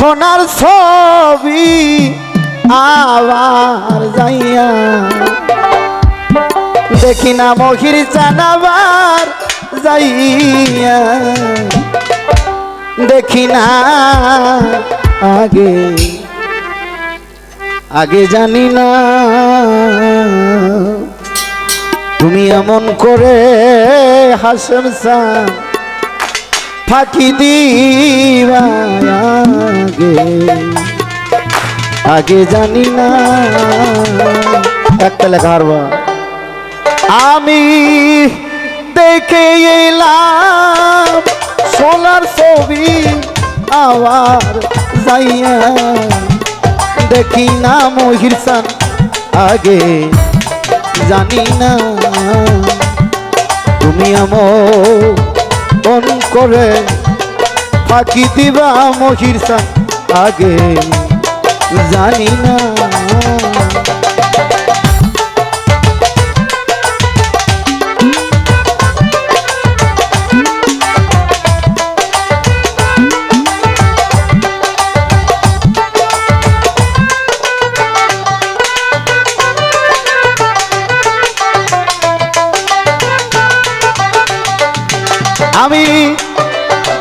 সোনার ছবি আবার যাইয়া দেখি না মহির জানাবার যাইয়া দেখি না আগে আগে জানি না তুমি এমন করে হাসেম সান ফাঁকি দিবা আগে আগে জানি না একটা লেখা হারবা আমি দেখে এলাম সোনার ছবি আবার যাইয়া দেখি না মহির সান আগে জানি না তুমি এমন করে ফাঁকি দিবা মহির সান আগে জানি না আমি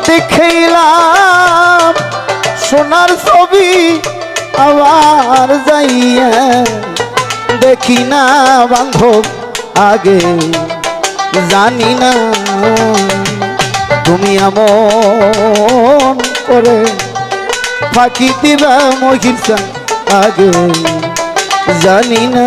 দেখলাম সোনার ছবি আবার যাইয়া দেখি না বান্ধব আগে জানি না তুমি এমন করে ফাঁকি দিবা মহির সান আগে জানি না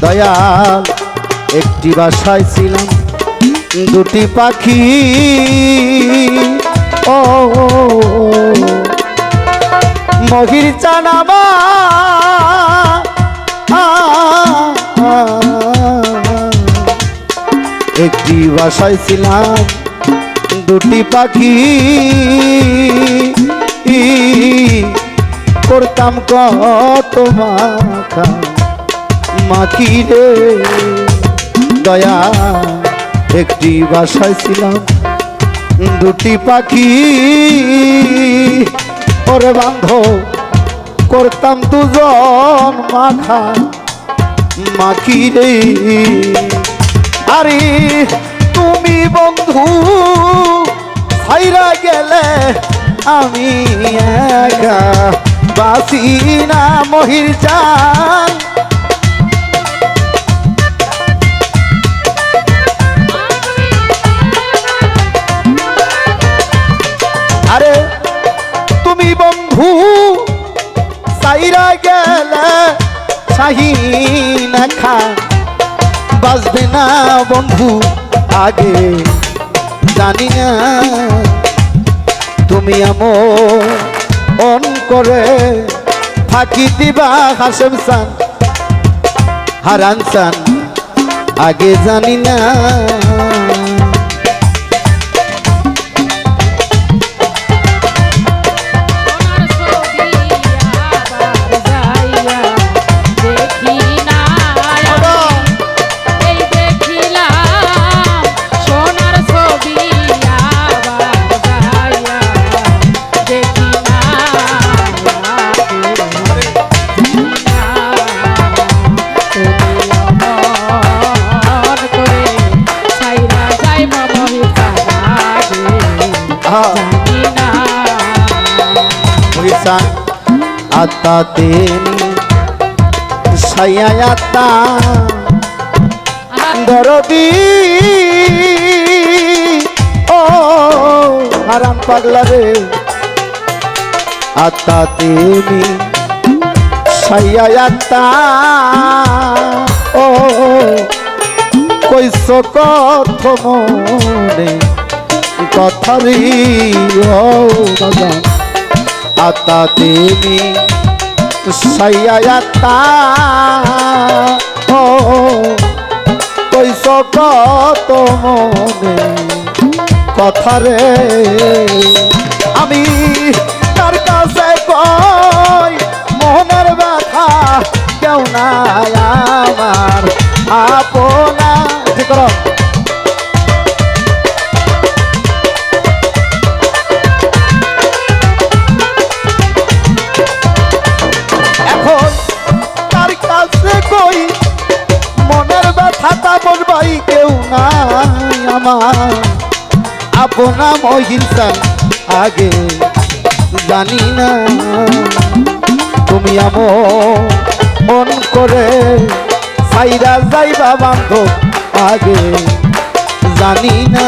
দয়াল একটি বাসায় ছিলাম দুটি পাখি ও মহির জানাবা একটি বাসায় ছিলাম দুটি পাখি করতাম কত মাখা মাখি রে দয়া একটি বাসায় ছিলাম দুটি পাখি ওরে বান্ধব করতাম দুজন মাখা মাখি রে আরে তুমি বন্ধু ছাইরা গেলে আমি একা বাসি না মহির জান আরে তুমি বন্ধু ছাইরা গেলে শাহিন খা বাজবে না বন্ধু আগে জানি না তুমি এমন করে ফাঁকি দিবা হাসেম সান হারান সান আগে জানি না আতাতে সায়াতা দরদি ও হারাম পাগলা রে আতাতে সায়াতা ও কইস কত মনে কথারি ও বাবা আতা তিনি সাইয়াতা ও কইস কত মনে কথা রে আমি তার কাছে কই মনের ব্যথা কেউ নাই আমার আপনা ঠিক করো এখন তার কাছে কই মনের ব্যথাটা বলবাই কেউ নাই আমার আপনা মহিষা আগে জানি না তুমি মন করে সাইরা যাইবা বান্ধব আগে জানি না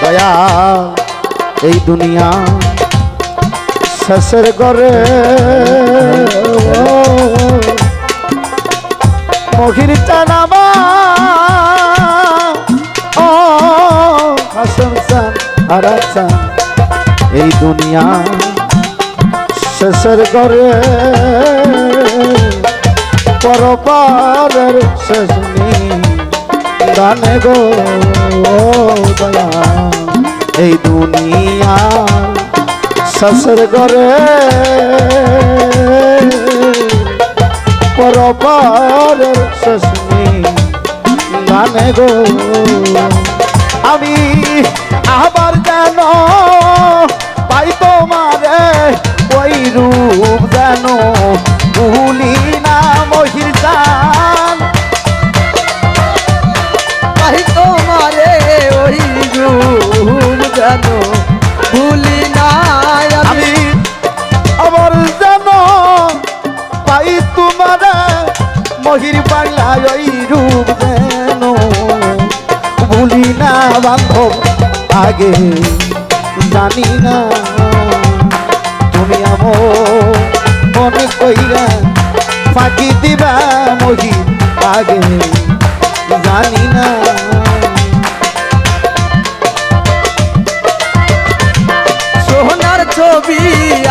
দয়া এই দুনিয়া শেষের ঘরে মহির চানামা ও হাসন চান হারা চান এই দুনিয়া শেষের ঘরে পরপারের শেষ নেই গানে গো দয়া এই দুনিয়া শেষের ঘরে পরপারের শেষ নেই গানে গো আমি আবার যেন পাই তোমারে ওই রূপ যেন ভুলি না মহির চান পাই তোমারে ওই রূপ যেন ভুলি না আমি আবার যেন পাই তোমারে মহির বাংলায় ওই রূপ যেন ভুলি না বান্ধব আগে জানি না তুমি মন কইরা ফাঁকি দিবা মহির আগে জানি না সোনার ছবি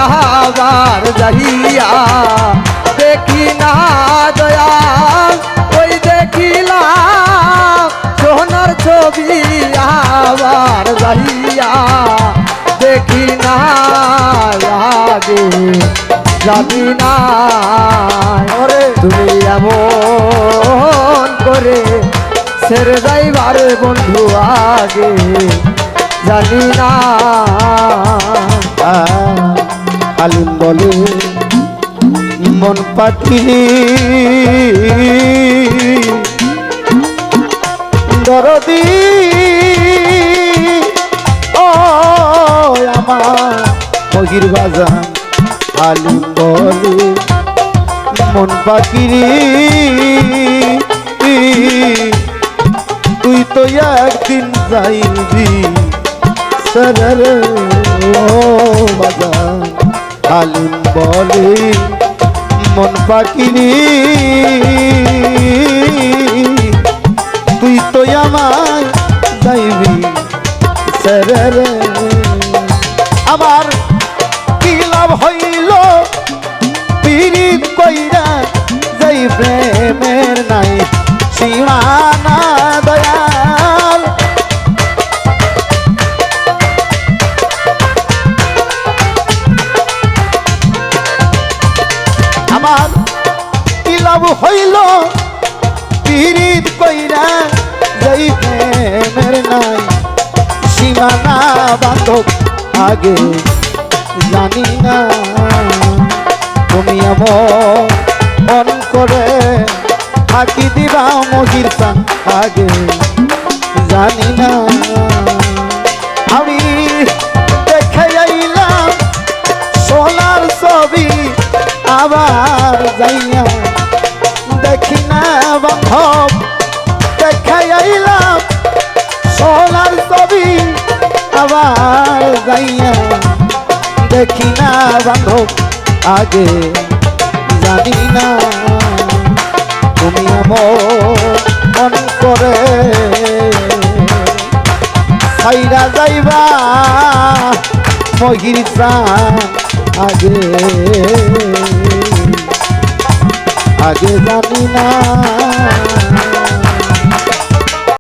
আবার যাইয়া দেখি না দয়াল ওই দেখিলাম সোনার ছবি আবার যাইয়া দেখি না আগে জানি না তুমি এমন করে ছেড়ে যাইবার বন্ধু আগে জানি না আলিম বলে মন পাখি দরদি ও আমার মহির বাজান আলিম বলে মন পাখি তুই তো একদিন যাইবি সরে ও বাজান আলিম বলে মন পাখি তুই তো আমায় যাইবি সরে আমার কি লাভ হইল পীড়িত কইরা যাই প্রেমের নাই সীমানা দয়াল আমার কি লাভ হইল পীড়িত কইরা যাই প্রেমের নাই সীমানা বান্ধব আগে জানি না তুমি মন করে ফাঁকি দিবা মহির চান আগে জানি না দেখে আইলাম সোনার ছবি আবার যাইয়া দেখি না বান্ধব দেখে আইলাম সোনার ছবি আবার যাইয়া দেখি না বান্ধব আগে জানি না তুমি মন করে ছাইরা যাইবা মহির প্রাণ আগে আগে জানি না